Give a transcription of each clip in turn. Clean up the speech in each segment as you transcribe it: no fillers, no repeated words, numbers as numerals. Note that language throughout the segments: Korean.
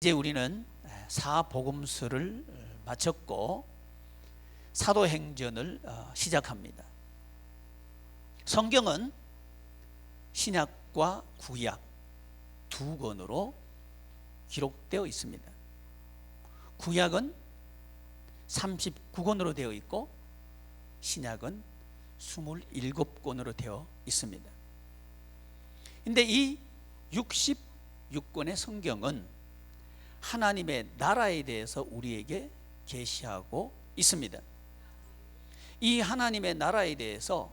이제 우리는 사복음서를 마쳤고 사도행전을 시작합니다. 성경은 신약과 구약 두 권으로 기록되어 있습니다. 구약은 39권으로 되어 있고 신약은 27권으로 되어 있습니다. 근데 이 66권의 성경은 하나님의 나라에 대해서 우리에게 계시하고 있습니다. 이 하나님의 나라에 대해서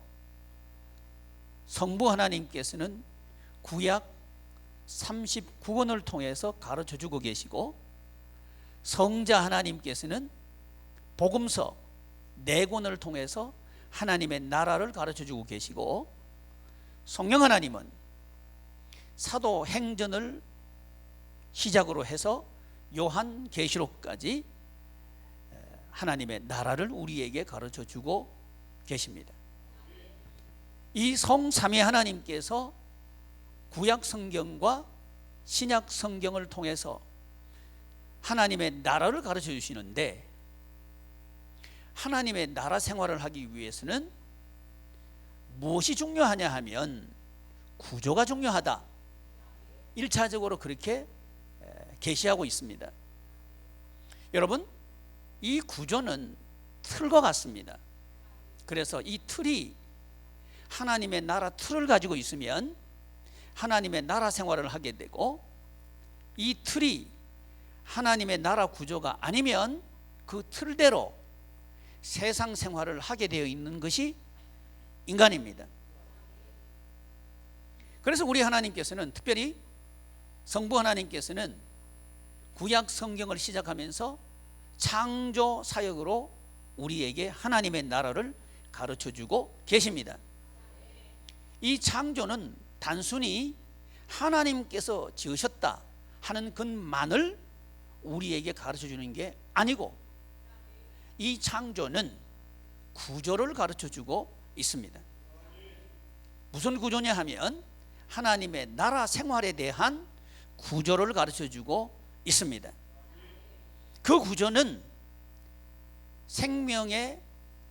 성부 하나님께서는 구약 39권을 통해서 가르쳐 주고 계시고, 성자 하나님께서는 복음서 4권을 통해서 하나님의 나라를 가르쳐 주고 계시고, 성령 하나님은 사도행전을 시작으로 해서 요한계시록까지 하나님의 나라를 우리에게 가르쳐 주고 계십니다. 이 성삼위 하나님께서 구약 성경과 신약 성경을 통해서 하나님의 나라를 가르쳐 주시는데, 하나님의 나라 생활을 하기 위해서는 무엇이 중요하냐 하면 구조가 중요하다, 1차적으로 그렇게 계시하고 있습니다. 여러분, 이 구조는 틀과 같습니다. 그래서 이 틀이 하나님의 나라 틀을 가지고 있으면 하나님의 나라 생활을 하게 되고, 이 틀이 하나님의 나라 구조가 아니면 그 틀대로 세상 생활을 하게 되어 있는 것이 인간입니다. 그래서 우리 하나님께서는, 특별히 성부 하나님께서는 구약 성경을 시작하면서 창조 사역으로 우리에게 하나님의 나라를 가르쳐 주고 계십니다. 이 창조는 단순히 하나님께서 지으셨다 하는 것만을 우리에게 가르쳐 주는 게 아니고, 이 창조는 구조를 가르쳐 주고 있습니다. 무슨 구조냐 하면 하나님의 나라 생활에 대한 구조를 가르쳐 주고 있습니다. 그 구조는 생명의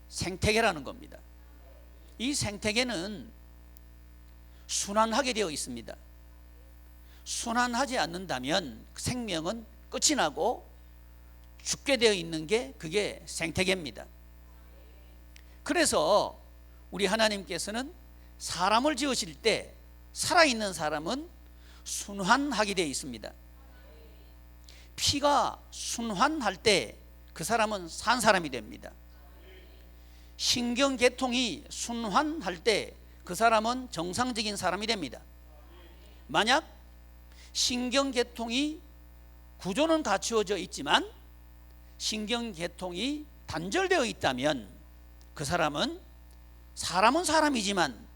생태계라는 겁니다. 이 생태계는 순환하게 되어 있습니다. 순환하지 않는다면 생명은 끝이 나고 죽게 되어 있는 게 그게 생태계입니다. 그래서 우리 하나님께서는 사람을 지으실 때 살아있는 사람은 순환하게 되어 있습니다. 피가 순환할 때 그 사람은 산 사람이 됩니다. 신경계통이 순환할 때 그 사람은 정상적인 사람이 됩니다. 만약 신경계통이 구조는 갖추어져 있지만 신경계통이 단절되어 있다면 그 사람은 사람이지만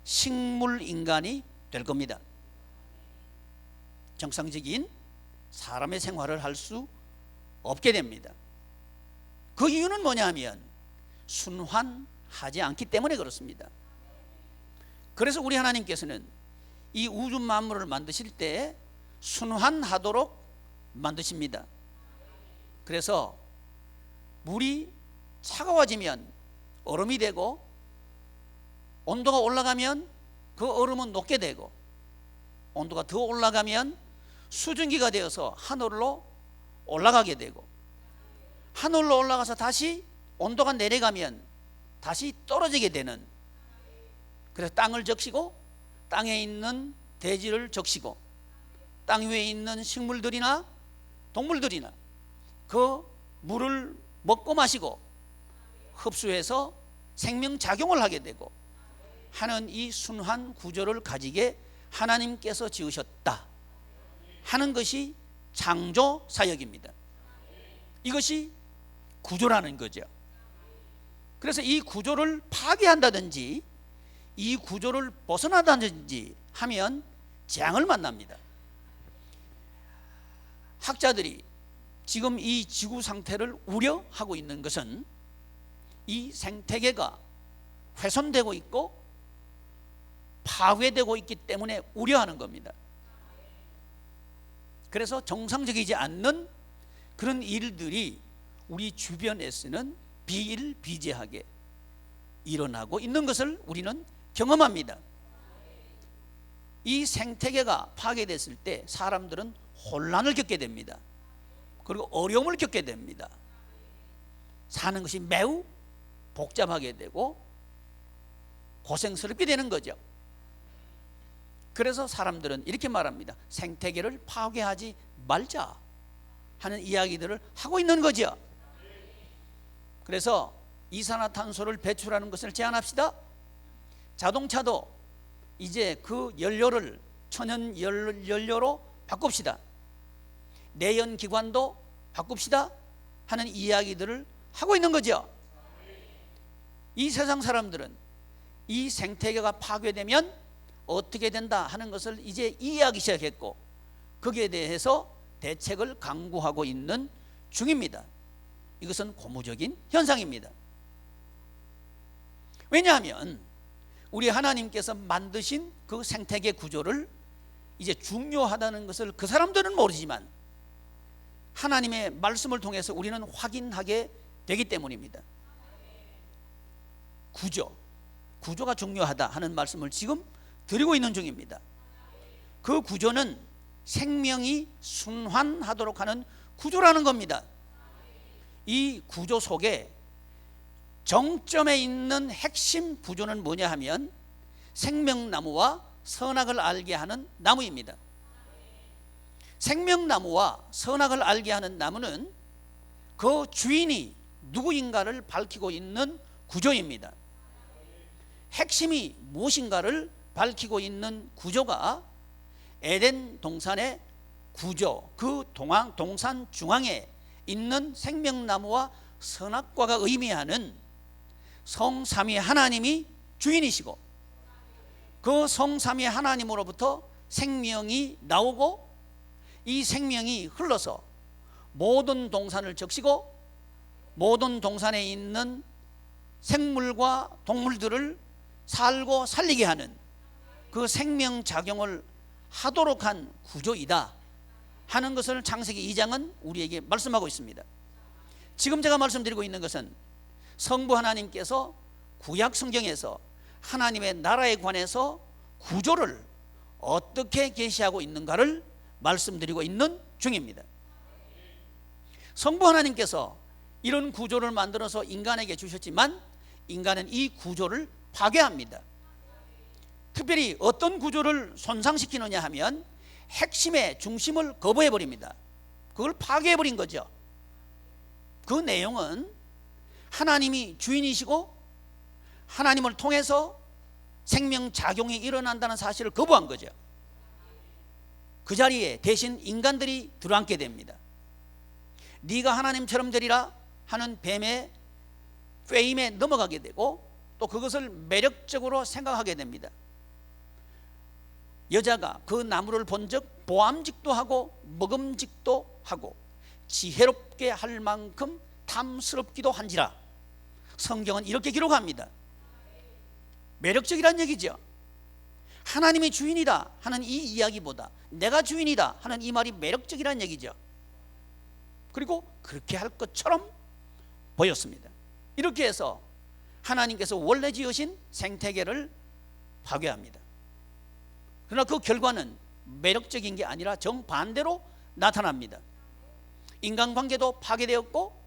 식물인간이 될 겁니다. 정상적인 사람의 생활을 할 수 없게 됩니다. 그 이유는 뭐냐 하면 순환하지 않기 때문에 그렇습니다. 그래서 우리 하나님께서는 이 우주 만물을 만드실 때 순환하도록 만드십니다. 그래서 물이 차가워지면 얼음이 되고, 온도가 올라가면 그 얼음은 녹게 되고, 온도가 더 올라가면 수증기가 되어서 하늘로 올라가게 되고, 하늘로 올라가서 다시 온도가 내려가면 다시 떨어지게 되는, 그래서 땅을 적시고 땅에 있는 대지를 적시고 땅 위에 있는 식물들이나 동물들이나 그 물을 먹고 마시고 흡수해서 생명작용을 하게 되고 하는 이 순환 구조를 가지게 하나님께서 지으셨다 하는 것이 창조 사역입니다. 이것이 구조라는 거죠. 그래서 이 구조를 파괴한다든지 이 구조를 벗어나다든지 하면 재앙을 만납니다. 학자들이 지금 이 지구 상태를 우려하고 있는 것은 이 생태계가 훼손되고 있고 파괴되고 있기 때문에 우려하는 겁니다. 그래서 정상적이지 않는 그런 일들이 우리 주변에서는 비일비재하게 일어나고 있는 것을 우리는 경험합니다. 이 생태계가 파괴됐을 때 사람들은 혼란을 겪게 됩니다. 그리고 어려움을 겪게 됩니다. 사는 것이 매우 복잡하게 되고 고생스럽게 되는 거죠. 그래서 사람들은 이렇게 말합니다. 생태계를 파괴하지 말자 하는 이야기들을 하고 있는 거죠. 그래서 이산화탄소를 배출하는 것을 제한합시다. 자동차도 이제 그 연료를 천연 연료로 바꿉시다. 내연기관도 바꿉시다 하는 이야기들을 하고 있는 거죠. 이 세상 사람들은 이 생태계가 파괴되면 어떻게 된다 하는 것을 이제 이해하기 시작했고, 거기에 대해서 대책을 강구하고 있는 중입니다. 이것은 고무적인 현상입니다. 왜냐하면 우리 하나님께서 만드신 그 생태계 구조를 이제 중요하다는 것을 그 사람들은 모르지만 하나님의 말씀을 통해서 우리는 확인하게 되기 때문입니다. 구조가 중요하다 하는 말씀을 지금 드리고 있는 중입니다. 그 구조는 생명이 순환하도록 하는 구조라는 겁니다. 이 구조 속에 정점에 있는 핵심 구조는 뭐냐 하면 생명나무와 선악을 알게 하는 나무입니다. 생명나무와 선악을 알게 하는 나무는 그 주인이 누구인가를 밝히고 있는 구조입니다. 핵심이 무엇인가를 밝히고 있는 구조가 에덴 동산의 구조, 그 동산 중앙에 있는 생명나무와 선악과가 의미하는 성삼위 하나님이 주인이시고, 그 성삼위 하나님으로부터 생명이 나오고 이 생명이 흘러서 모든 동산을 적시고 모든 동산에 있는 생물과 동물들을 살고 살리게 하는 그 생명작용을 하도록 한 구조이다 하는 것을 창세기 2장은 우리에게 말씀하고 있습니다. 지금 제가 말씀드리고 있는 것은 성부 하나님께서 구약 성경에서 하나님의 나라에 관해서 구조를 어떻게 계시하고 있는가를 말씀드리고 있는 중입니다. 성부 하나님께서 이런 구조를 만들어서 인간에게 주셨지만 인간은 이 구조를 파괴합니다. 특별히 어떤 구조를 손상시키느냐 하면 핵심의 중심을 거부해버립니다. 그걸 파괴해버린 거죠. 그 내용은 하나님이 주인이시고 하나님을 통해서 생명작용이 일어난다는 사실을 거부한 거죠. 그 자리에 대신 인간들이 들어앉게 됩니다. 네가 하나님처럼 되리라 하는 뱀의 페임에 넘어가게 되고 또 그것을 매력적으로 생각하게 됩니다. 여자가 그 나무를 본즉 보암직도 하고 먹음직도 하고 지혜롭게 할 만큼 탐스럽기도 한지라. 성경은 이렇게 기록합니다. 매력적이란 얘기죠. 하나님이 주인이다 하는 이 이야기보다 내가 주인이다 하는 이 말이 매력적이란 얘기죠. 그리고 그렇게 할 것처럼 보였습니다. 이렇게 해서 하나님께서 원래 지으신 생태계를 파괴합니다. 그러나 그 결과는 매력적인 게 아니라 정반대로 나타납니다. 인간관계도 파괴되었고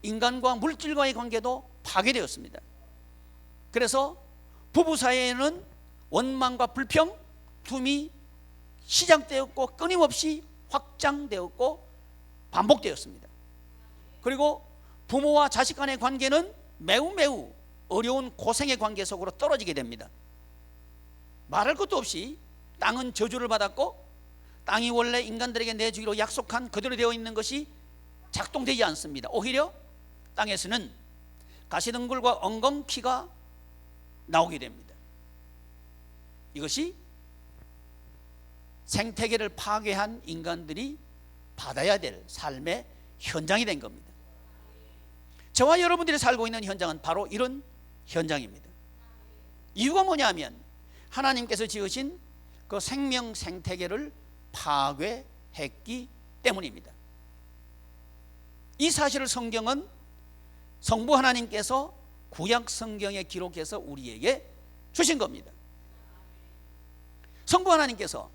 인간과 물질과의 관계도 파괴되었습니다. 그래서 부부 사이에는 원망과 불평, 툼이 시작되었고 끊임없이 확장되었고 반복되었습니다. 그리고 부모와 자식 간의 관계는 매우 어려운 고생의 관계 속으로 떨어지게 됩니다. 말할 것도 없이 땅은 저주를 받았고 땅이 원래 인간들에게 내주기로 약속한 그대로 되어 있는 것이 작동되지 않습니다. 오히려 땅에서는 가시덤굴과 엉겅퀴가 나오게 됩니다. 이것이 생태계를 파괴한 인간들이 받아야 될 삶의 현장이 된 겁니다. 저와 여러분들이 살고 있는 현장은 바로 이런 현장입니다. 이유가 뭐냐면 하나님께서 지으신 그 생명 생태계를 파괴해 했기 때문입니다. 이 사실을 성경은 성부 하나님께서 구약 성경에 기록해서 우리에게 주신 겁니다. 성부 하나님께서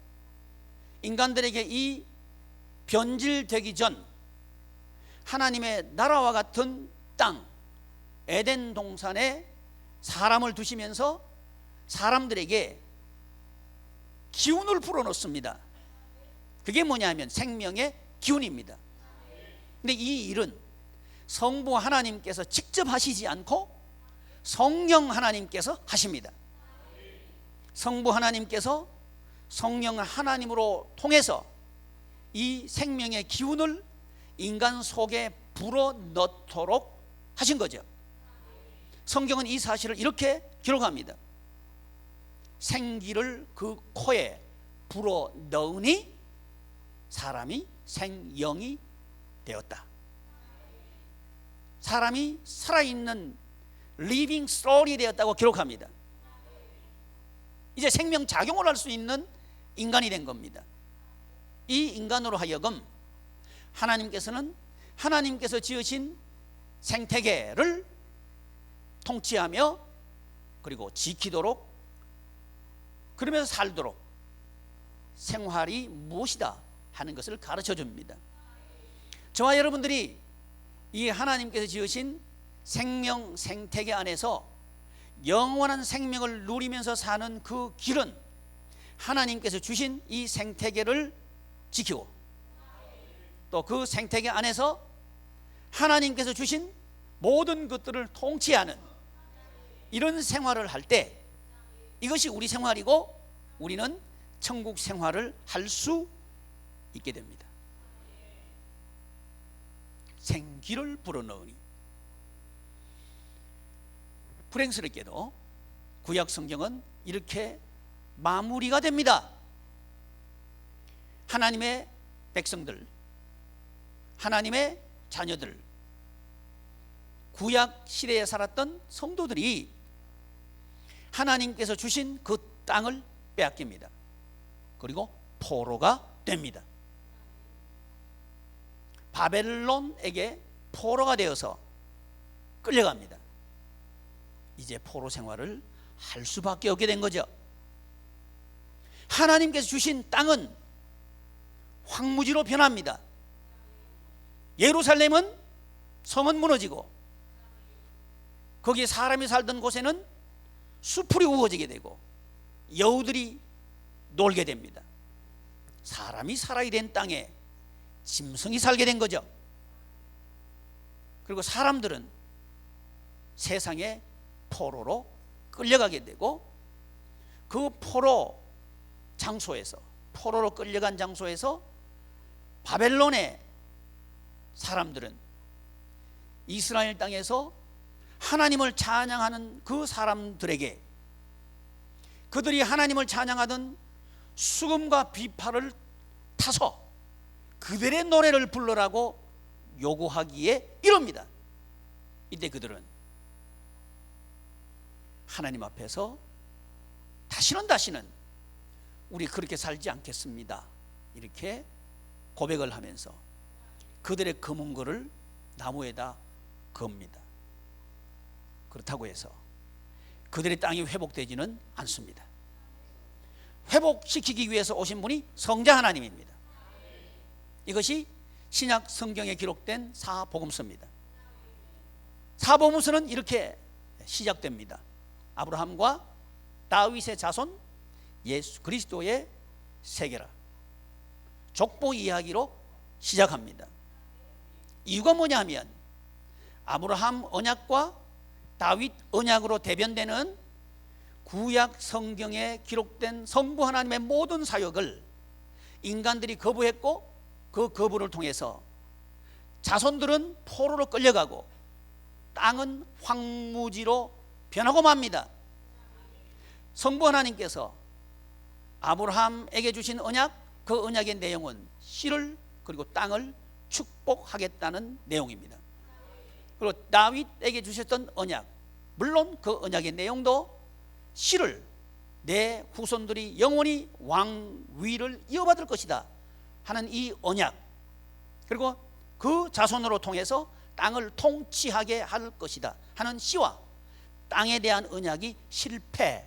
인간들에게 이 변질되기 전 하나님의 나라와 같은 땅 에덴 동산에 사람을 두시면서 사람들에게 기운을 불어넣습니다. 그게 뭐냐면 생명의 기운입니다. 근데 이 일은 성부 하나님께서 직접 하시지 않고 성령 하나님께서 하십니다. 성부 하나님께서 성령 하나님으로 통해서 이 생명의 기운을 인간 속에 불어넣도록 하신 거죠. 성경은 이 사실을 이렇게 기록합니다. 생기를 그 코에 불어넣으니 사람이 생영이 되었다. 사람이 살아있는 리빙 소울이 되었다고 기록합니다. 이제 생명 작용을 할 수 있는 인간이 된 겁니다. 이 인간으로 하여금 하나님께서는 하나님께서 지으신 생태계를 통치하며 그리고 지키도록 그러면서 살도록 생활이 무엇이다 하는 것을 가르쳐 줍니다. 저와 여러분들이 이 하나님께서 지으신 생명 생태계 안에서 영원한 생명을 누리면서 사는 그 길은 하나님께서 주신 이 생태계를 지키고 또 그 생태계 안에서 하나님께서 주신 모든 것들을 통치하는 이런 생활을 할 때 이것이 우리 생활이고 우리는 천국 생활을 할 수 있게 됩니다. 생기를 불어넣으니. 불행스럽게도 구약 성경은 이렇게 마무리가 됩니다. 하나님의 백성들, 하나님의 자녀들, 구약 시대에 살았던 성도들이 하나님께서 주신 그 땅을 빼앗깁니다. 그리고 포로가 됩니다. 바벨론에게 포로가 되어서 끌려갑니다. 이제 포로 생활을 할 수밖에 없게 된 거죠. 하나님께서 주신 땅은 황무지로 변합니다. 예루살렘은 성은 무너지고 거기 사람이 살던 곳에는 수풀이 우거지게 되고 여우들이 놀게 됩니다. 사람이 살아야 된 땅에 짐승이 살게 된 거죠. 그리고 사람들은 세상의 포로로 끌려가게 되고 그 포로 장소에서 포로로 끌려간 장소에서 바벨론의 사람들은 이스라엘 땅에서 하나님을 찬양하는 그 사람들에게 그들이 하나님을 찬양하던 수금과 비파를 타서 그들의 노래를 불러라고 요구하기에 이릅니다. 이때 그들은 하나님 앞에서 다시는 우리 그렇게 살지 않겠습니다 이렇게 고백을 하면서 그들의 검은고를 나무에다 겁니다. 그렇다고 해서 그들의 땅이 회복되지는 않습니다. 회복시키기 위해서 오신 분이 성자 하나님입니다. 이것이 신약 성경에 기록된 사복음서입니다. 사복음서는 이렇게 시작됩니다. 아브라함과 다윗의 자손 예수 그리스도의 세계라. 족보 이야기로 시작합니다. 이유가 뭐냐 하면 아브라함 언약과 다윗 언약으로 대변되는 구약 성경에 기록된 성부 하나님의 모든 사역을 인간들이 거부했고 그 거부를 통해서 자손들은 포로로 끌려가고 땅은 황무지로 변하고 맙니다. 성부 하나님께서 아브라함에게 주신 언약, 그 언약의 내용은 씨를 그리고 땅을 축복하겠다는 내용입니다. 그리고 다윗에게 주셨던 언약, 물론 그 언약의 내용도 씨를 내 후손들이 영원히 왕위를 이어받을 것이다 하는 이 언약, 그리고 그 자손으로 통해서 땅을 통치하게 할 것이다 하는 씨와 땅에 대한 언약이 실패하는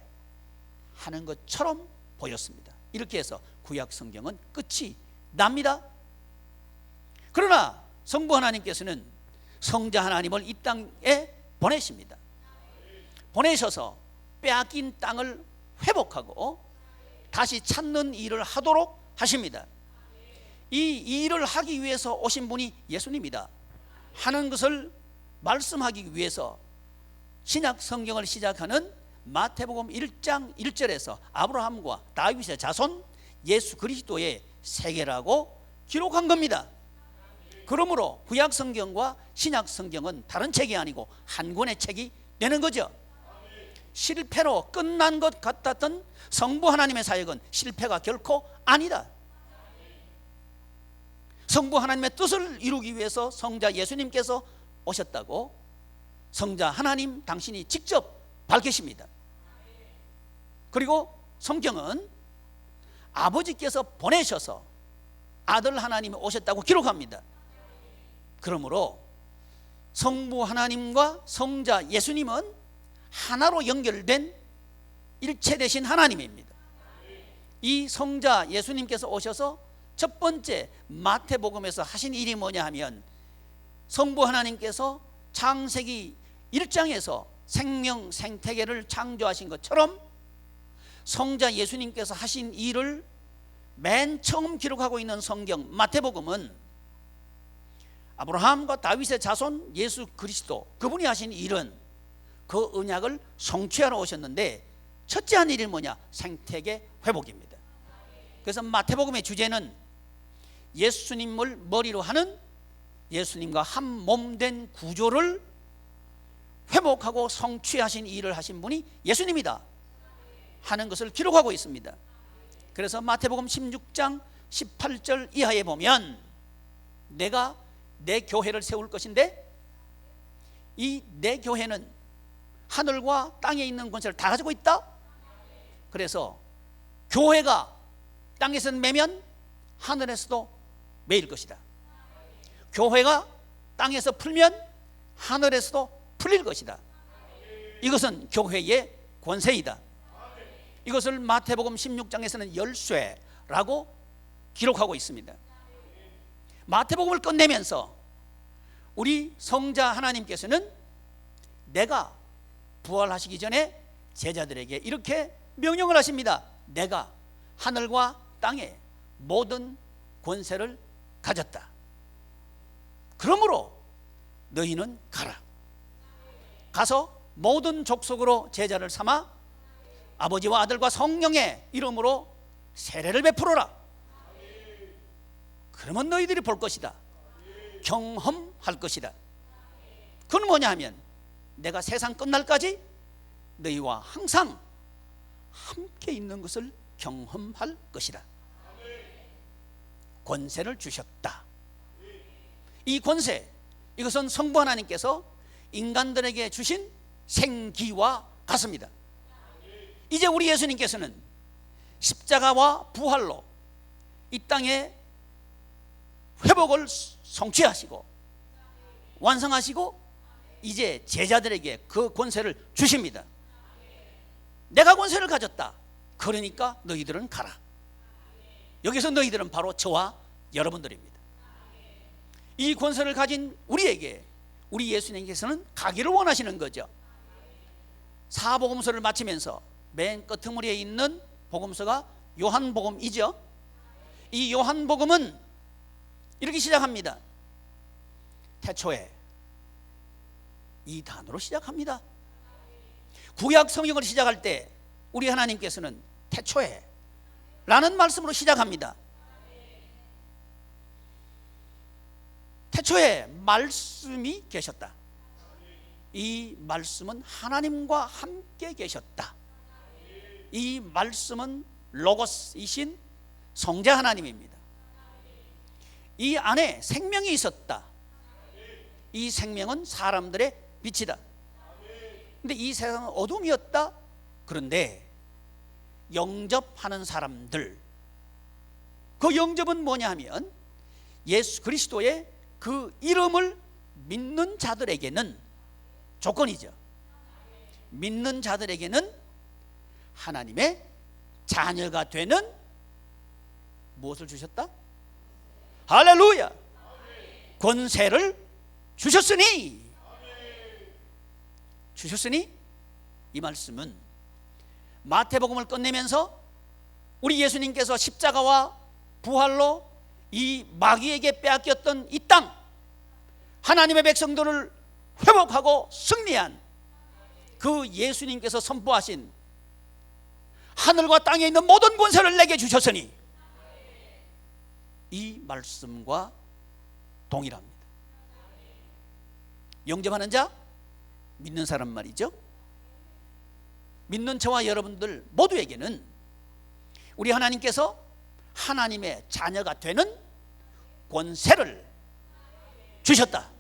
것처럼 보였습니다. 이렇게 해서 구약 성경은 끝이 납니다. 그러나 성부 하나님께서는 성자 하나님을 이 땅에 보내십니다. 보내셔서 빼앗긴 땅을 회복하고 다시 찾는 일을 하도록 하십니다. 이 일을 하기 위해서 오신 분이 예수님이다 하는 것을 말씀하기 위해서 신약 성경을 시작하는 마태복음 1장 1절에서 아브라함과 다윗의 자손 예수 그리스도의 세계라고 기록한 겁니다. 그러므로 구약 성경과 신약 성경은 다른 책이 아니고 한 권의 책이 되는 거죠. 실패로 끝난 것 같았던 성부 하나님의 사역은 실패가 결코 아니다. 성부 하나님의 뜻을 이루기 위해서 성자 예수님께서 오셨다고 성자 하나님 당신이 직접 밝히십니다. 그리고 성경은 아버지께서 보내셔서 아들 하나님이 오셨다고 기록합니다. 그러므로 성부 하나님과 성자 예수님은 하나로 연결된 일체 되신 하나님입니다. 이 성자 예수님께서 오셔서 첫 번째 마태복음에서 하신 일이 뭐냐 하면 성부 하나님께서 창세기 1장에서 생명 생태계를 창조하신 것처럼 성자 예수님께서 하신 일을 맨 처음 기록하고 있는 성경 마태복음은 아브라함과 다윗의 자손 예수 그리스도 그분이 하신 일은 그 언약을 성취하러 오셨는데 첫째 한 일이 뭐냐? 생태계 회복입니다. 그래서 마태복음의 주제는 예수님을 머리로 하는 예수님과 한 몸 된 구조를 회복하고 성취하신 일을 하신 분이 예수님이다 하는 것을 기록하고 있습니다. 그래서 마태복음 16장 18절 이하에 보면 내가 내 교회를 세울 것인데 이 내 교회는 하늘과 땅에 있는 권세를 다 가지고 있다. 그래서 교회가 땅에서는 매면 하늘에서도 매일 것이다. 교회가 땅에서 풀면 하늘에서도 풀릴 것이다. 이것은 교회의 권세이다. 이것을 마태복음 16장에서는 열쇠라고 기록하고 있습니다. 마태복음을 끝내면서 우리 성자 하나님께서는 내가 부활하시기 전에 제자들에게 이렇게 명령을 하십니다. 내가 하늘과 땅의 모든 권세를 가졌다. 그러므로 너희는 가라. 가서 모든 족속으로 제자를 삼아 아버지와 아들과 성령의 이름으로 세례를 베풀어라. 그러면 너희들이 볼 것이다. 경험할 것이다. 그건 뭐냐 하면 내가 세상 끝날까지 너희와 항상 함께 있는 것을 경험할 것이다. 권세를 주셨다. 이 권세, 이것은 성부 하나님께서 인간들에게 주신 생기와 같습니다. 이제 우리 예수님께서는 십자가와 부활로 이 땅에 회복을 성취하시고 완성하시고 이제 제자들에게 그 권세를 주십니다. 내가 권세를 가졌다. 그러니까 너희들은 가라. 여기서 너희들은 바로 저와 여러분들입니다. 이 권세를 가진 우리에게 우리 예수님께서는 가기를 원하시는 거죠. 사복음서를 마치면서 맨 끄트머리에 있는 복음서가 요한복음이죠. 이 요한복음은 이렇게 시작합니다. 태초에, 이 단어로 시작합니다. 구약 성경을 시작할 때 우리 하나님께서는 태초에 라는 말씀으로 시작합니다. 태초에 말씀이 계셨다. 이 말씀은 하나님과 함께 계셨다. 이 말씀은 로고스이신 성자 하나님입니다. 이 안에 생명이 있었다. 이 생명은 사람들의 빛이다. 근데 이 세상은 어둠이었다. 그런데 영접하는 사람들, 그 영접은 뭐냐 하면 예수 그리스도의 그 이름을 믿는 자들에게는 조건이죠. 믿는 자들에게는 하나님의 자녀가 되는 무엇을 주셨다? 할렐루야! 권세를 주셨으니 이 말씀은 마태복음을 끝내면서 우리 예수님께서 십자가와 부활로 이 마귀에게 빼앗겼던 이 땅, 하나님의 백성들을 회복하고 승리한 그 예수님께서 선포하신 하늘과 땅에 있는 모든 권세를 내게 주셨으니 이 말씀과 동일합니다. 영접하는 자, 믿는 사람 말이죠. 믿는 저와 여러분들 모두에게는 우리 하나님께서 하나님의 자녀가 되는 권세를 주셨다.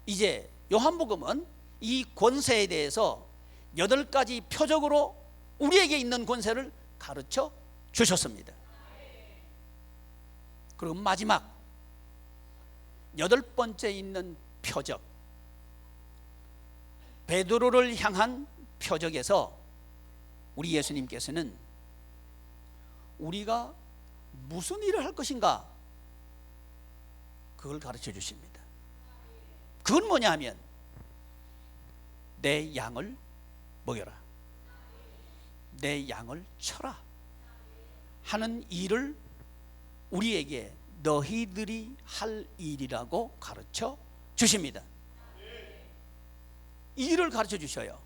이제 요한복음은 이 권세에 대해서 8가지 표적으로 우리에게 있는 권세를 가르쳐 주셨습니다. 그리고 마지막 8번째 있는 표적, 베드로를 향한 표적에서 우리 예수님께서는 우리가 무슨 일을 할 것인가 그걸 가르쳐 주십니다. 그건 뭐냐 하면 내 양을 먹여라, 내 양을 쳐라 하는 일을 우리에게 너희들이 할 일이라고 가르쳐 주십니다. 이 일을 가르쳐 주셔요.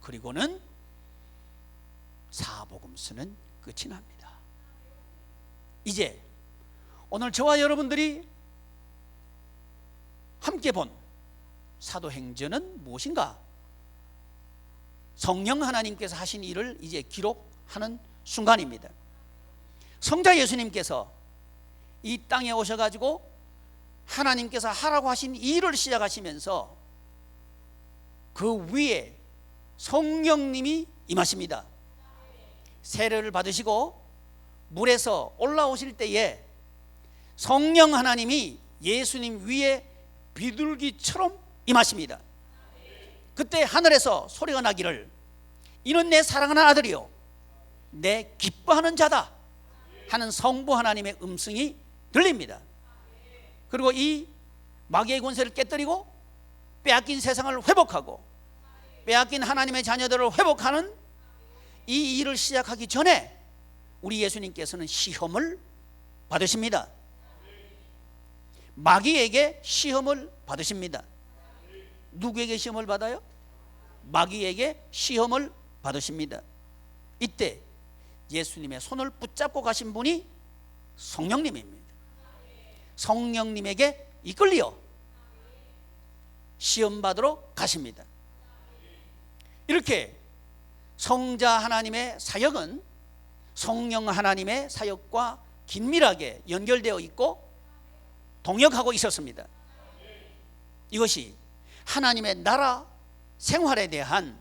그리고는 사복음서는 끝이 납니다. 이제 오늘 저와 여러분들이 함께 본 사도행전은 무엇인가? 성령 하나님께서 하신 일을 이제 기록하는 순간입니다. 성자 예수님께서 이 땅에 오셔가지고 하나님께서 하라고 하신 일을 시작하시면서 그 위에 성령님이 임하십니다. 세례를 받으시고 물에서 올라오실 때에 성령 하나님이 예수님 위에 비둘기처럼 임하십니다. 그때 하늘에서 소리가 나기를 이는 내 사랑하는 아들이요 내 기뻐하는 자다 하는 성부 하나님의 음성이 들립니다. 그리고 이 마귀의 권세를 깨뜨리고 빼앗긴 세상을 회복하고 빼앗긴 하나님의 자녀들을 회복하는 이 일을 시작하기 전에 우리 예수님께서는 시험을 받으십니다. 마귀에게 시험을 받으십니다. 누구에게 시험을 받아요? 마귀에게 시험을 받으십니다. 이때 예수님의 손을 붙잡고 가신 분이 성령님입니다. 성령님에게 이끌려 시험 받으러 가십니다. 이렇게 성자 하나님의 사역은 성령 하나님의 사역과 긴밀하게 연결되어 있고 동역하고 있었습니다. 이것이 하나님의 나라 생활에 대한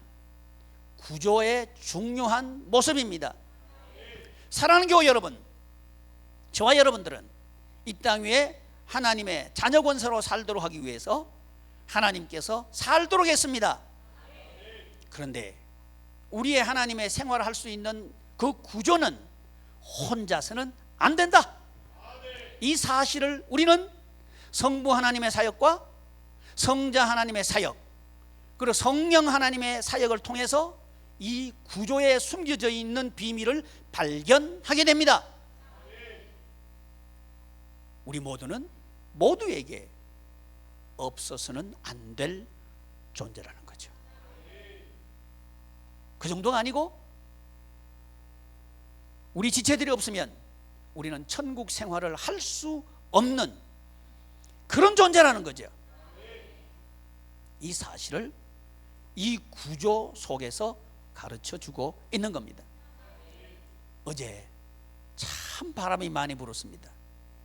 구조의 중요한 모습입니다. 사랑하는 교회 여러분, 저와 여러분들은 이 땅 위에 하나님의 자녀 권세로 살도록 하기 위해서 하나님께서 살도록 했습니다. 그런데 우리의 하나님의 생활을 할 수 있는 그 구조는 혼자서는 안 된다. 이 사실을 우리는 성부 하나님의 사역과 성자 하나님의 사역 그리고 성령 하나님의 사역을 통해서 이 구조에 숨겨져 있는 비밀을 발견하게 됩니다. 우리 모두는 모두에게 없어서는 안 될 존재라는 거죠. 그 정도가 아니고 우리 지체들이 없으면 우리는 천국 생활을 할 수 없는 그런 존재라는 거죠. 이 사실을 이 구조 속에서 가르쳐 주고 있는 겁니다. 어제 참 바람이 많이 불었습니다.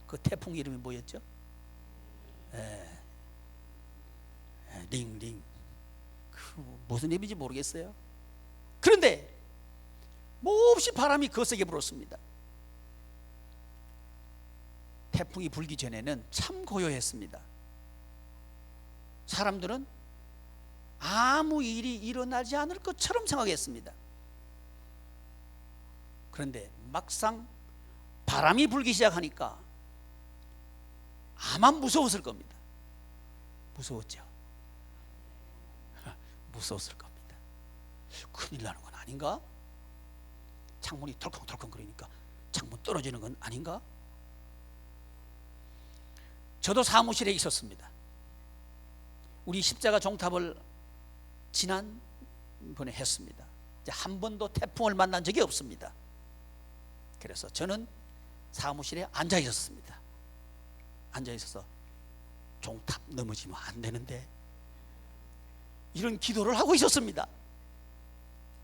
그 태풍 이름이 뭐였죠? 링링. 무슨 의미인지 모르겠어요. 그런데 몹시 바람이 거세게 불었습니다. 태풍이 불기 전에는 참 고요했습니다. 사람들은 아무 일이 일어나지 않을 것처럼 생각했습니다. 그런데 막상 바람이 불기 시작하니까 아마 무서웠을 겁니다. 무서웠죠. 무서웠을 겁니다. 큰일 나는 건 아닌가? 창문이 덜컹덜컹 거리니까 창문 떨어지는 건 아닌가? 저도 사무실에 있었습니다. 우리 십자가 종탑을 지난번에 했습니다. 이제 한 번도 태풍을 만난 적이 없습니다. 그래서 저는 사무실에 앉아 있었습니다. 앉아 있어서 종탑 넘어지면 안 되는데 이런 기도를 하고 있었습니다.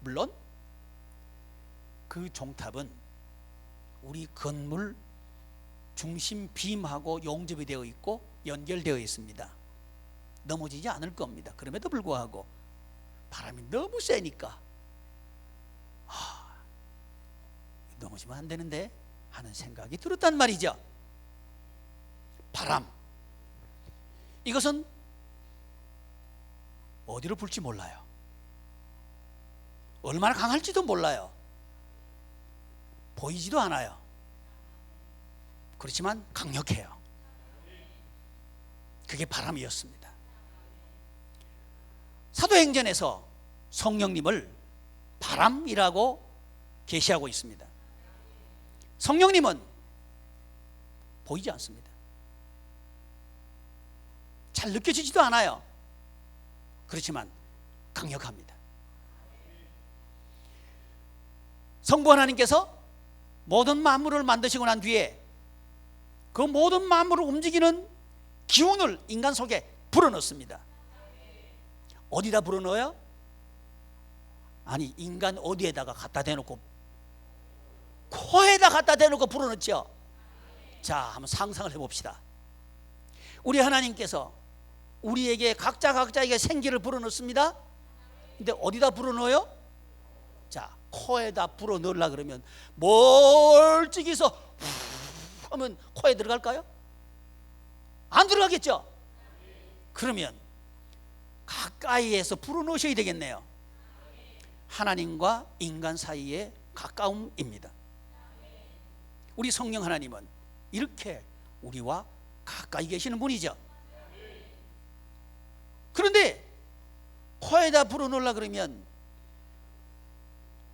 물론 그 종탑은 우리 건물 중심 빔하고 용접이 되어 있고 연결되어 있습니다. 넘어지지 않을 겁니다. 그럼에도 불구하고 바람이 너무 세니까 넘어지면 안 되는데 하는 생각이 들었단 말이죠. 바람, 이것은 어디로 불지 몰라요. 얼마나 강할지도 몰라요. 보이지도 않아요. 그렇지만 강력해요. 그게 바람이었습니다. 사도행전에서 성령님을 바람이라고 계시하고 있습니다. 성령님은 보이지 않습니다. 잘 느껴지지도 않아요. 그렇지만 강력합니다. 성부 하나님께서 모든 만물을 만드시고 난 뒤에 그 모든 만물을 움직이는 기운을 인간 속에 불어넣습니다. 어디다 불어넣어요? 아니, 인간 어디에다가 갖다 대놓고, 코에다 갖다 대놓고 불어넣죠. 자, 한번 상상을 해봅시다. 우리 하나님께서 우리에게 각자에게 생기를 불어넣습니다. 근데 어디다 불어넣어요? 자, 코에다 불어넣으려 그러면 멀찍이서 하면 코에 들어갈까요? 안 들어가겠죠? 그러면 가까이에서 불어넣으셔야 되겠네요. 하나님과 인간 사이의 가까움입니다. 우리 성령 하나님은 이렇게 우리와 가까이 계시는 분이죠. 그런데 코에다 불어넣으려 그러면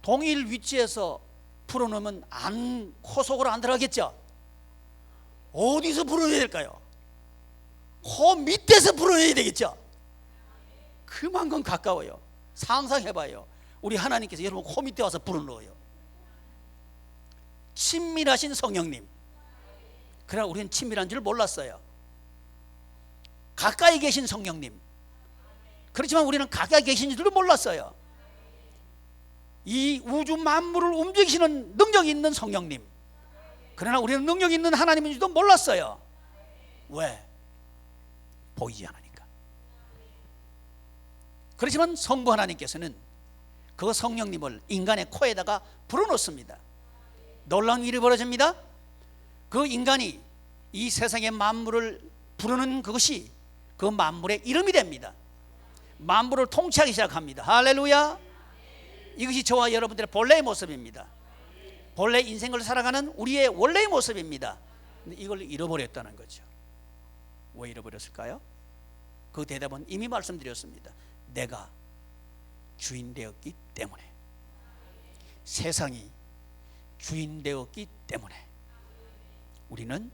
동일 위치에서 불어넣으면 코 속으로 안 들어가겠죠? 어디서 불어넣어야 될까요? 코 밑에서 불어넣어야 되겠죠? 그만큼 가까워요. 상상해봐요. 우리 하나님께서 여러분 코 밑에 와서 불어넣어요. 친밀하신 성령님. 그러나 우리는 친밀한 줄 몰랐어요. 가까이 계신 성령님. 그렇지만 우리는 가까이 계신 줄도 몰랐어요. 이 우주 만물을 움직이시는 능력이 있는 성령님. 그러나 우리는 능력이 있는 하나님인 줄도 몰랐어요. 왜? 보이지 않으니까. 그렇지만 성부 하나님께서는 그 성령님을 인간의 코에다가 불어넣습니다. 놀라운 일이 벌어집니다. 그 인간이 이 세상의 만물을 부르는 그것이 그 만물의 이름이 됩니다. 만물을 통치하기 시작합니다. 할렐루야. 이것이 저와 여러분들의 본래의 모습입니다. 본래 인생을 살아가는 우리의 원래의 모습입니다. 근데 이걸 잃어버렸다는 거죠. 왜 잃어버렸을까요? 그 대답은 이미 말씀드렸습니다. 내가 주인 되었기 때문에, 세상이 주인 되었기 때문에 우리는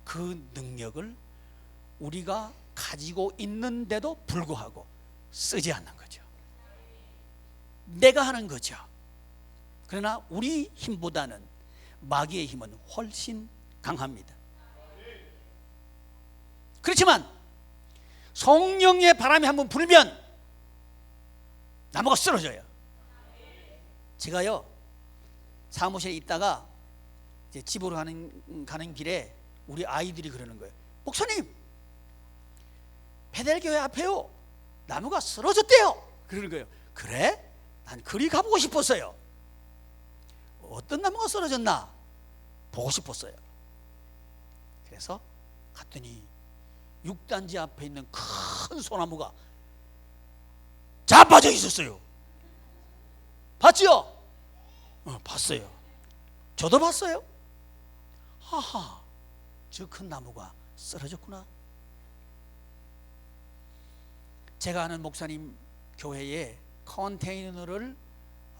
그 능력을 우리가 가지고 있는데도 불구하고 쓰지 않는 거죠. 내가 하는 거죠. 그러나 우리 힘보다는 마귀의 힘은 훨씬 강합니다. 그렇지만 성령의 바람이 한번 불면 나무가 쓰러져요. 제가요 사무실에 있다가 이제 집으로 가는 길에 우리 아이들이 그러는 거예요. 목사님, 베델교회 앞에요 나무가 쓰러졌대요. 그러는 거예요. 그래? 난 그리 가보고 싶었어요. 어떤 나무가 쓰러졌나 보고 싶었어요. 그래서 갔더니 6단지 앞에 있는 큰 소나무가 자빠져 있었어요. 봤죠? 봤어요. 저도 봤어요. 하하, 저 큰 나무가 쓰러졌구나. 제가 아는 목사님 교회에 컨테이너를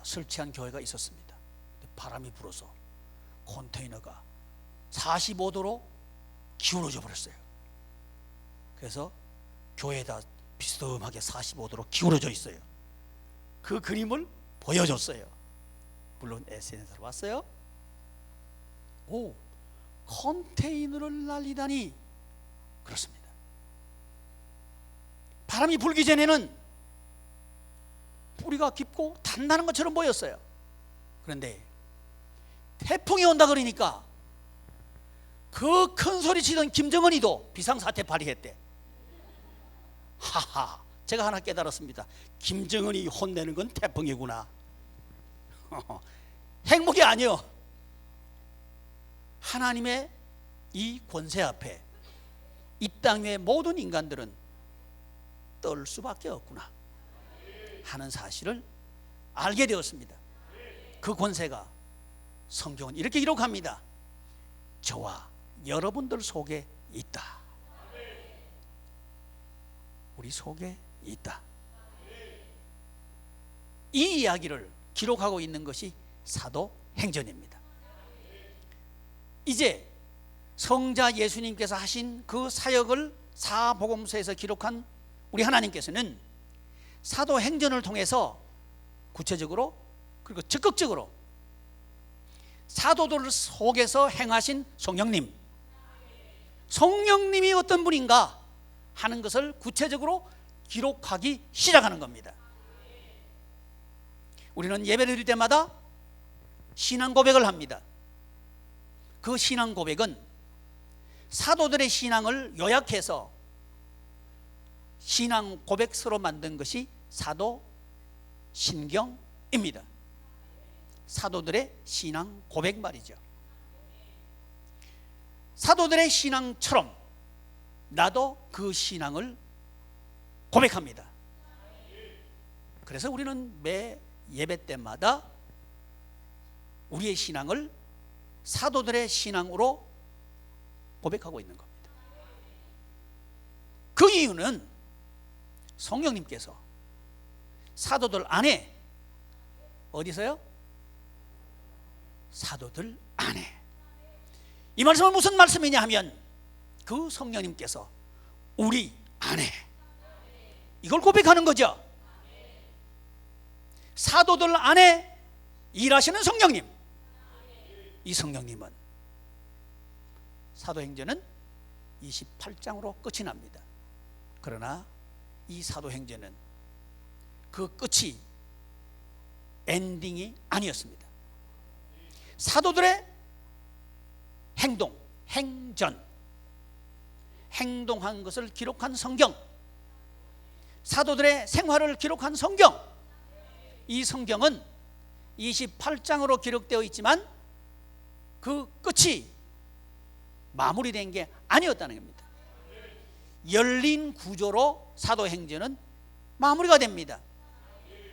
설치한 교회가 있었습니다. 바람이 불어서 컨테이너가 45도로 기울어져 버렸어요. 그래서 교회에다 비스듬하게 45도로 기울어져 있어요. 그 그림을 보여줬어요. 물론 SNS로 봤어요. 오, 컨테이너를 날리다니. 그렇습니다. 바람이 불기 전에는 뿌리가 깊고 단단한 것처럼 보였어요. 그런데 태풍이 온다 그러니까 그 큰 소리 치던 김정은이도 비상사태 발휘했대. 하하, 제가 하나 깨달았습니다. 김정은이 혼내는 건 태풍이구나. 행복이 아니요, 하나님의 이 권세 앞에 이 땅 위의 모든 인간들은 떨 수밖에 없구나 하는 사실을 알게 되었습니다. 그 권세가 성경은 이렇게 기록합니다. 저와 여러분들 속에 있다. 우리 속에 있다. 이 이야기를 기록하고 있는 것이 사도행전입니다. 이제 성자 예수님께서 하신 그 사역을 사복음서에서 기록한 우리 하나님께서는 사도행전을 통해서 구체적으로 그리고 적극적으로 사도들 속에서 행하신 성령님이 어떤 분인가 하는 것을 구체적으로 기록하기 시작하는 겁니다. 우리는 예배를 드릴 때마다 신앙 고백을 합니다. 그 신앙 고백은 사도들의 신앙을 요약해서 신앙 고백서로 만든 것이 사도신경입니다. 사도들의 신앙 고백 말이죠. 사도들의 신앙처럼 나도 그 신앙을 고백합니다. 그래서 우리는 매 예배 때마다 우리의 신앙을 사도들의 신앙으로 고백하고 있는 겁니다. 그 이유는 성령님께서 사도들 안에, 어디서요? 사도들 안에. 이 말씀은 무슨 말씀이냐 하면 그 성령님께서 우리 안에, 이걸 고백하는 거죠. 사도들 안에 일하시는 성령님, 이 성령님은 사도행전은 28장으로 끝이 납니다. 그러나 이 사도행전은 그 끝이 엔딩이 아니었습니다. 사도들의 행동, 행전, 행동한 것을 기록한 성경, 사도들의 생활을 기록한 성경, 이 성경은 28장으로 기록되어 있지만 그 끝이 마무리된 게 아니었다는 겁니다. 열린 구조로 사도행전은 마무리가 됩니다.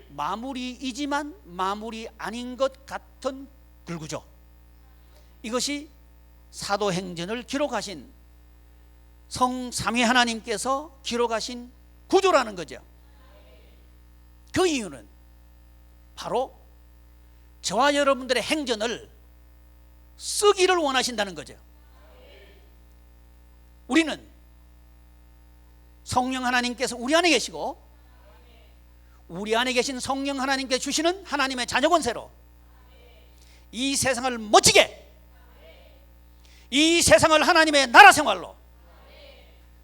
마무리이지만 마무리 아닌 것 같은 불구조, 이것이 사도행전을 기록하신 성삼위 하나님께서 기록하신 구조라는 거죠. 그 이유는 바로 저와 여러분들의 행전을 쓰기를 원하신다는 거죠. 우리는 성령 하나님께서 우리 안에 계시고 우리 안에 계신 성령 하나님께 주시는 하나님의 자녀 권세로 이 세상을 멋지게, 이 세상을 하나님의 나라 생활로,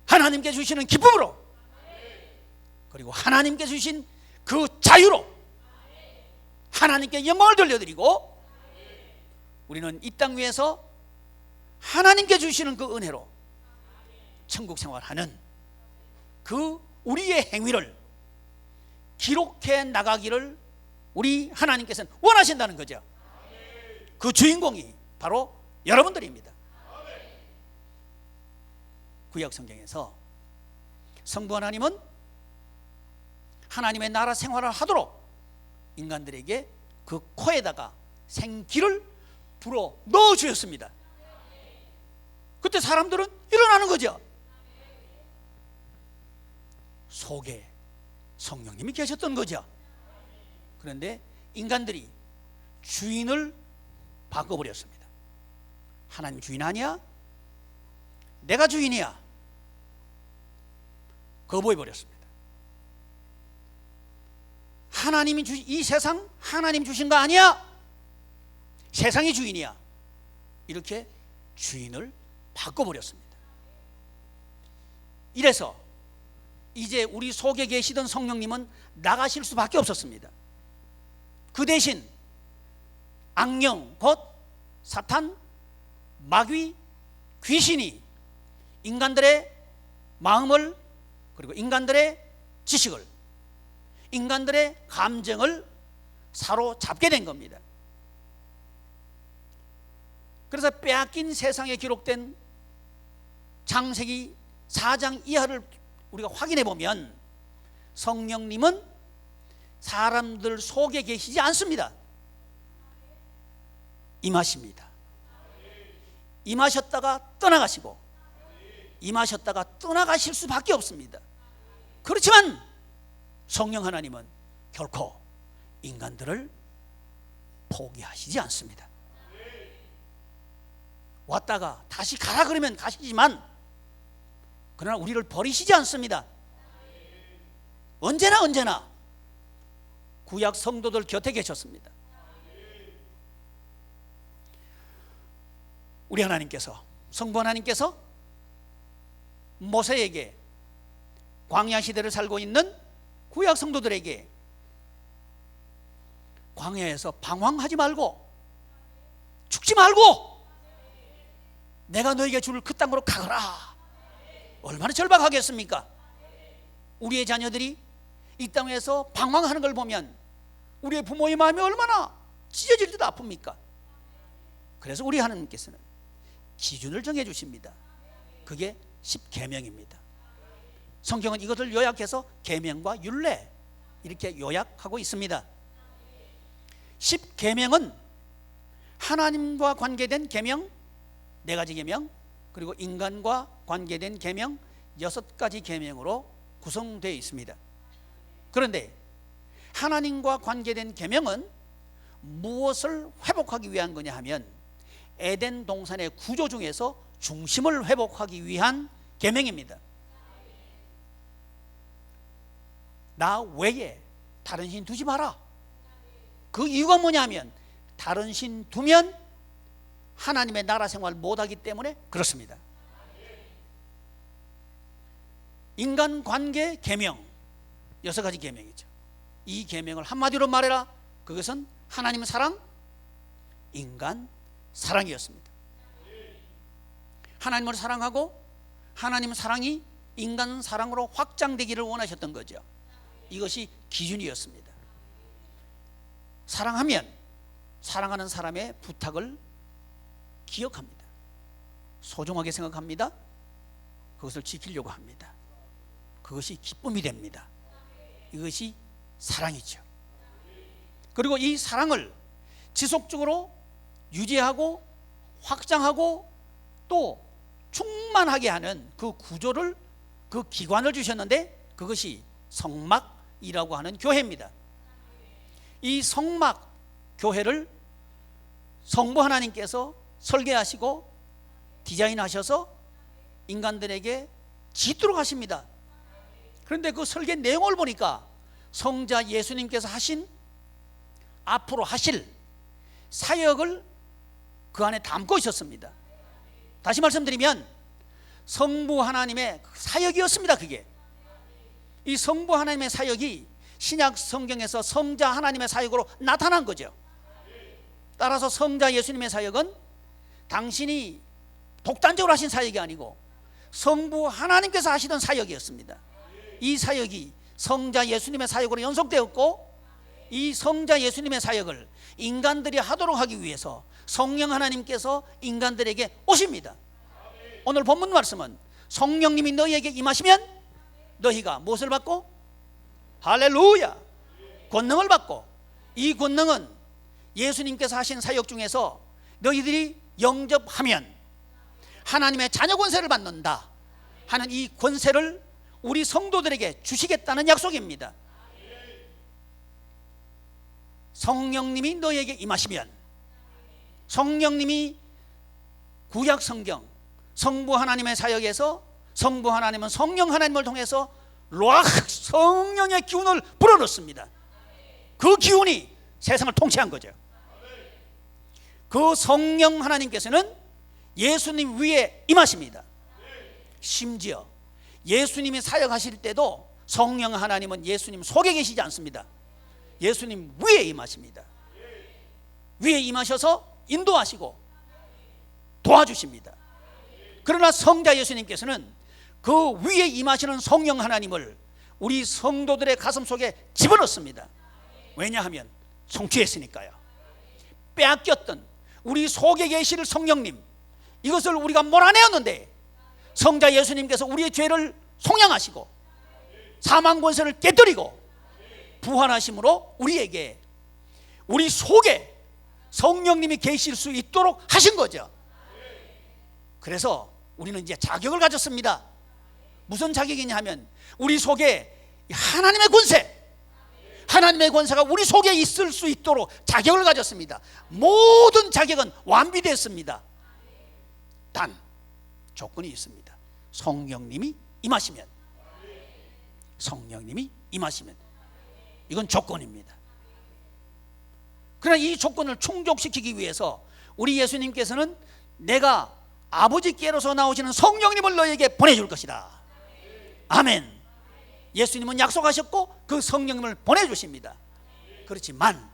하나님께 주시는 기쁨으로, 그리고 하나님께 주신 그 자유로 하나님께 영광을 돌려드리고, 우리는 이 땅 위에서 하나님께 주시는 그 은혜로 천국 생활하는 그 우리의 행위를 기록해 나가기를 우리 하나님께서는 원하신다는 거죠. 그 주인공이 바로 여러분들입니다. 구약 성경에서 성부 하나님은 하나님의 나라 생활을 하도록 인간들에게 그 코에다가 생기를 불어 넣어 주셨습니다. 그때 사람들은 일어나는 거죠. 속에 성령님이 계셨던 거죠. 그런데 인간들이 주인을 바꿔버렸습니다. 하나님 주인 아니야? 내가 주인이야. 거부해버렸습니다. 하나님이 이 세상 하나님 주신 거 아니야? 세상이 주인이야. 이렇게 주인을 바꿔버렸습니다. 이래서 이제 우리 속에 계시던 성령님은 나가실 수밖에 없었습니다. 그 대신 악령, 곧 사탄, 마귀, 귀신이 인간들의 마음을, 그리고 인간들의 지식을, 인간들의 감정을 사로잡게 된 겁니다. 그래서 빼앗긴 세상에 기록된 창세기 4장 이하를 우리가 확인해 보면 성령님은 사람들 속에 계시지 않습니다. 임하십니다. 임하셨다가 떠나가시고 임하셨다가 떠나가실 수밖에 없습니다. 그렇지만 성령 하나님은 결코 인간들을 포기하시지 않습니다. 왔다가 다시 가라 그러면 가시지만 그러나 우리를 버리시지 않습니다. 언제나 구약 성도들 곁에 계셨습니다. 우리 하나님께서, 성부 하나님께서 모세에게 광야 시대를 살고 있는 구약 성도들에게 광야에서 방황하지 말고 죽지 말고 내가 너에게 줄 그 땅으로 가거라. 얼마나 절박하겠습니까? 우리의 자녀들이 이 땅에서 방황하는 걸 보면 우리의 부모의 마음이 얼마나 찢어질 듯 아픕니까? 그래서 우리 하나님께서는 기준을 정해 주십니다. 그게 10계명입니다. 성경은 이것을 요약해서 계명과 율례 이렇게 요약하고 있습니다. 10계명은 하나님과 관계된 계명 4가지 계명, 그리고 인간과 관계된 계명 6가지 계명으로 구성되어 있습니다. 그런데 하나님과 관계된 계명은 무엇을 회복하기 위한 거냐 하면 에덴 동산의 구조 중에서 중심을 회복하기 위한 계명입니다. 나 외에 다른 신 두지 마라. 그 이유가 뭐냐면 다른 신 두면 하나님의 나라 생활 못하기 때문에 그렇습니다. 인간관계 계명 6가지 계명이죠. 이 계명을 한마디로 말해라. 그것은 하나님 사랑, 인간 사랑이었습니다. 하나님을 사랑하고 하나님 사랑이 인간 사랑으로 확장되기를 원하셨던 거죠. 이것이 기준이었습니다. 사랑하면 사랑하는 사람의 부탁을 기억합니다. 소중하게 생각합니다. 그것을 지키려고 합니다. 그것이 기쁨이 됩니다. 이것이 사랑이죠. 그리고 이 사랑을 지속적으로 유지하고 확장하고 또 충만하게 하는 그 구조를, 그 기관을 주셨는데 그것이 성막이라고 하는 교회입니다. 이 성막 교회를 성부 하나님께서 설계하시고 디자인하셔서 인간들에게 짓도록 하십니다. 그런데 그 설계 내용을 보니까 성자 예수님께서 하신, 앞으로 하실 사역을 그 안에 담고 있었습니다. 다시 말씀드리면 성부 하나님의 사역이었습니다. 그게 이 성부 하나님의 사역이 신약 성경에서 성자 하나님의 사역으로 나타난 거죠. 따라서 성자 예수님의 사역은 당신이 독단적으로 하신 사역이 아니고 성부 하나님께서 하시던 사역이었습니다. 이 사역이 성자 예수님의 사역으로 연속되었고 이 성자 예수님의 사역을 인간들이 하도록 하기 위해서 성령 하나님께서 인간들에게 오십니다. 오늘 본문 말씀은 성령님이 너희에게 임하시면 너희가 무엇을 받고? 할렐루야, 권능을 받고, 이 권능은 예수님께서 하신 사역 중에서 너희들이 영접하면 하나님의 자녀 권세를 받는다 하는 이 권세를 우리 성도들에게 주시겠다는 약속입니다. 성령님이 너희에게 임하시면, 성령님이 구약 성경 성부 하나님의 사역에서 성부 하나님은 성령 하나님을 통해서 로아 성령의 기운을 불어넣습니다. 그 기운이 세상을 통치한 거죠. 그 성령 하나님께서는 예수님 위에 임하십니다. 심지어 예수님이 사역하실 때도 성령 하나님은 예수님 속에 계시지 않습니다. 예수님 위에 임하십니다. 위에 임하셔서 인도하시고 도와주십니다. 그러나 성자 예수님께서는 그 위에 임하시는 성령 하나님을 우리 성도들의 가슴 속에 집어넣습니다. 왜냐하면 성취했으니까요. 빼앗겼던 우리 속에 계실 성령님, 이것을 우리가 몰아내었는데 성자 예수님께서 우리의 죄를 속량하시고 사망 권세를 깨뜨리고 부활하심으로 우리에게 우리 속에 성령님이 계실 수 있도록 하신 거죠. 그래서 우리는 이제 자격을 가졌습니다. 무슨 자격이냐 하면 우리 속에 하나님의 권세, 하나님의 권세가 우리 속에 있을 수 있도록 자격을 가졌습니다. 모든 자격은 완비됐습니다. 단 조건이 있습니다. 성령님이 임하시면, 성령님이 임하시면, 이건 조건입니다. 그러나 이 조건을 충족시키기 위해서 우리 예수님께서는 내가 아버지께로서 나오시는 성령님을 너에게 보내줄 것이다. 아멘. 예수님은 약속하셨고 그 성령님을 보내주십니다. 그렇지만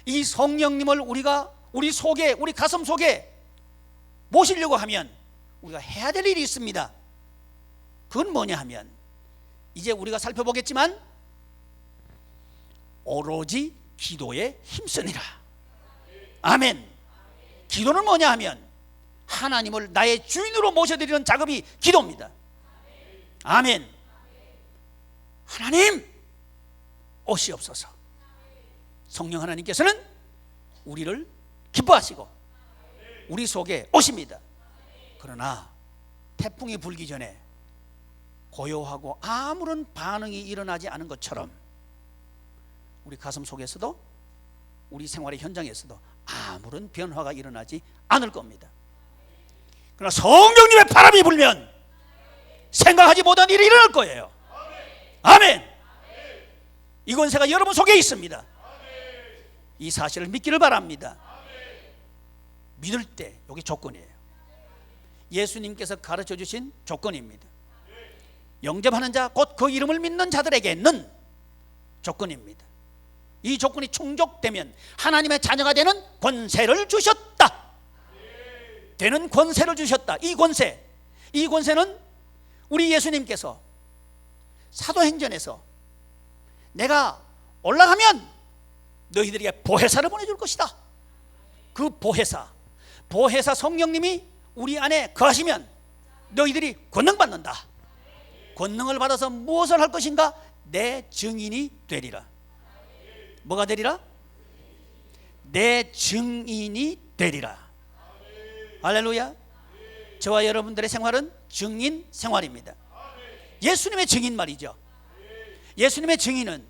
이 성령님을 우리가 우리 속에, 우리 가슴 속에 모시려고 하면 우리가 해야 될 일이 있습니다. 그건 뭐냐 하면 이제 우리가 살펴보겠지만 오로지 기도에 힘쓰니라. 아멘. 기도는 뭐냐 하면 하나님을 나의 주인으로 모셔드리는 작업이 기도입니다. 아멘. 하나님 오시옵소서. 성령 하나님께서는 우리를 기뻐하시고 우리 속에 오십니다. 그러나 태풍이 불기 전에 고요하고 아무런 반응이 일어나지 않은 것처럼 우리 가슴 속에서도 우리 생활의 현장에서도 아무런 변화가 일어나지 않을 겁니다. 그러나 성령님의 바람이 불면 생각하지 못한 일이 일어날 거예요. 아멘. 이 권세가 여러분 속에 있습니다. 이 사실을 믿기를 바랍니다. 믿을 때 이게 조건이에요. 예수님께서 가르쳐 주신 조건입니다. 영접하는 자, 곧 그 이름을 믿는 자들에게는 조건입니다. 이 조건이 충족되면 하나님의 자녀가 되는 권세를 주셨다. 되는 권세를 주셨다. 이 권세는 우리 예수님께서 사도행전에서 내가 올라가면 너희들에게 보혜사를 보내줄 것이다. 그 보혜사 성령님이 우리 안에 거하시면 너희들이 권능 받는다. 권능을 받아서 무엇을 할 것인가? 내 증인이 되리라. 뭐가 되리라? 내 증인이 되리라. 할렐루야. 저와 여러분들의 생활은 증인 생활입니다. 예수님의 증인 말이죠. 예수님의 증인은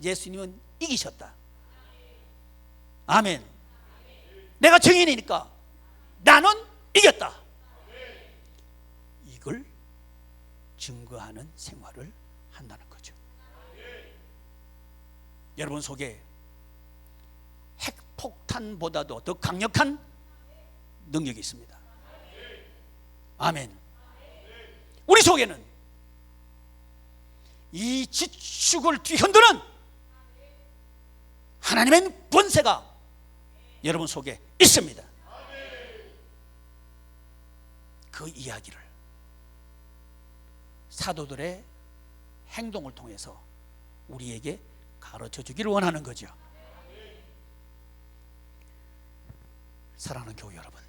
예수님은 이기셨다. 아멘. 내가 증인이니까 나는 이겼다. 이걸 증거하는 생활을 한다는 거죠. 여러분 속에 핵폭탄보다도 더 강력한 능력이 있습니다. 아멘. 우리 속에는 이 지축을 뒤흔드는 하나님의 권세가 여러분 속에 있습니다. 그 이야기를 사도들의 행동을 통해서 우리에게 가르쳐 주기를 원하는 거죠. 사랑하는 교회 여러분,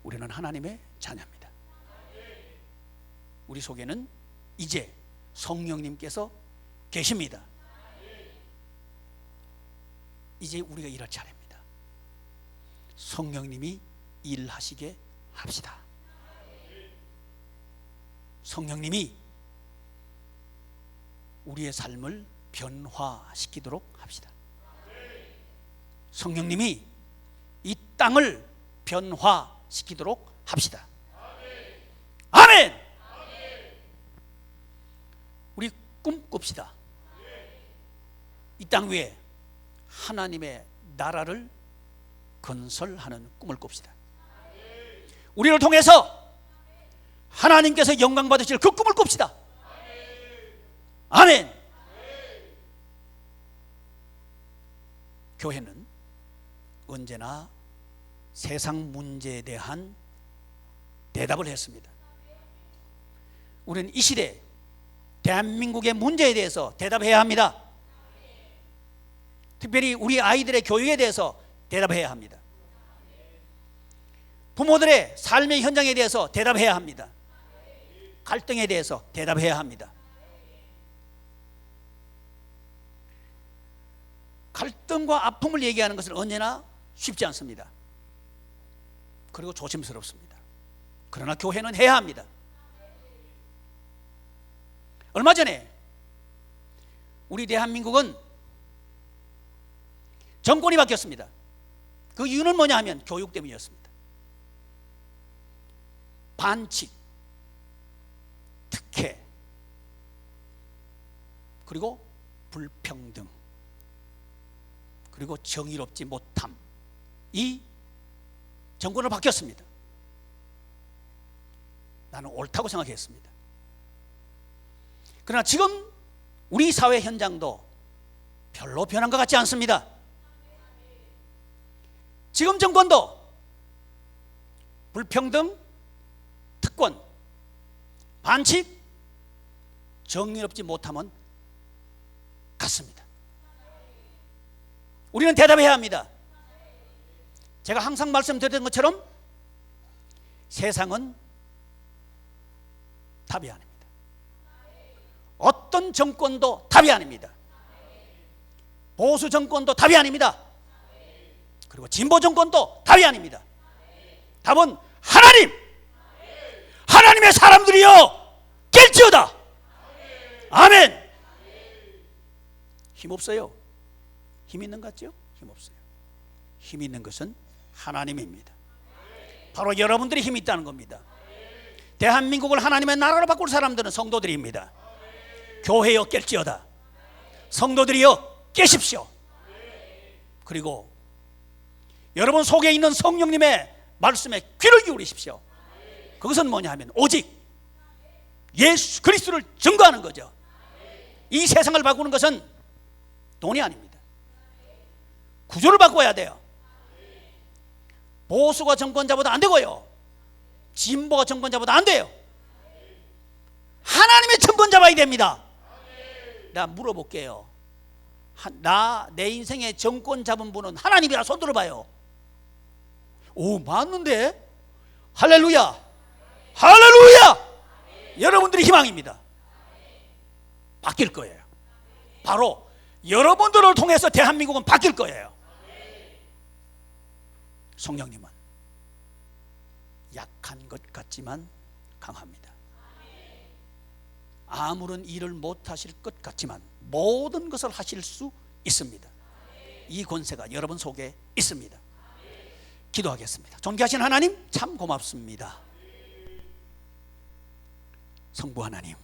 우리는 하나님의 자녀입니다. 우리 속에는 이제 성령님께서 계십니다. 이제 우리가 일할 차례입니다. 성령님이 일하시게 합시다. 성령님이 우리의 삶을 변화시키도록 합시다. 성령님이 이 땅을 변화시키도록 합시다. 아멘. 우리 꿈 꿉시다. 이 땅 위에 하나님의 나라를 건설하는 꿈을 꿉시다. 우리를 통해서 하나님께서 영광 받으실 그 꿈을 꿉시다. 아멘. 교회는 언제나 세상 문제에 대한 대답을 했습니다. 우리는 이 시대 대한민국의 문제에 대해서 대답해야 합니다. 특별히 우리 아이들의 교육에 대해서 대답해야 합니다. 부모들의 삶의 현장에 대해서 대답해야 합니다. 갈등에 대해서 대답해야 합니다. 갈등과 아픔을 얘기하는 것은 언제나 쉽지 않습니다. 그리고 조심스럽습니다. 그러나 교회는 해야 합니다. 얼마 전에 우리 대한민국은 정권이 바뀌었습니다. 그 이유는 뭐냐 하면 교육 때문이었습니다. 반칙, 특혜, 그리고 불평등, 그리고 정의롭지 못함, 이 정권을 바뀌었습니다. 나는 옳다고 생각했습니다. 그러나 지금 우리 사회 현장도 별로 변한 것 같지 않습니다. 지금 정권도 불평등, 특권, 반칙, 정의롭지 못함은 같습니다. 우리는 대답해야 합니다. 제가 항상 말씀드렸던 것처럼 세상은 답이 아닙니다. 어떤 정권도 답이 아닙니다. 보수 정권도 답이 아닙니다. 그리고 진보 정권도 답이 아닙니다. 답은 하나님! 하나님의 사람들이여 깰지어다! 아멘! 힘없어요. 힘 있는 것 같죠? 힘없어요. 힘 있는 것은 하나님입니다. 바로 여러분들이 힘이 있다는 겁니다. 대한민국을 하나님의 나라로 바꿀 사람들은 성도들입니다. 교회여 깰지어다. 성도들이여 깨십시오. 그리고 여러분 속에 있는 성령님의 말씀에 귀를 기울이십시오. 그것은 뭐냐 하면 오직 예수 그리스도를 증거하는 거죠. 이 세상을 바꾸는 것은 돈이 아닙니다. 구조를 바꿔야 돼요. 보수가 정권자보다 안 되고요, 진보가 정권자보다 안 돼요. 하나님의 정권 잡아야 됩니다. 나 물어볼게요. 내 인생의 정권 잡은 분은 하나님이라 손 들어봐요. 오, 맞는데? 할렐루야! 할렐루야! 여러분들이 희망입니다. 바뀔 거예요. 바로 여러분들을 통해서 대한민국은 바뀔 거예요. 성령님은 약한 것 같지만 강합니다. 아무런 일을 못 하실 것 같지만 모든 것을 하실 수 있습니다. 이 권세가 여러분 속에 있습니다. 기도하겠습니다. 존귀하신 하나님, 참 고맙습니다. 성부 하나님,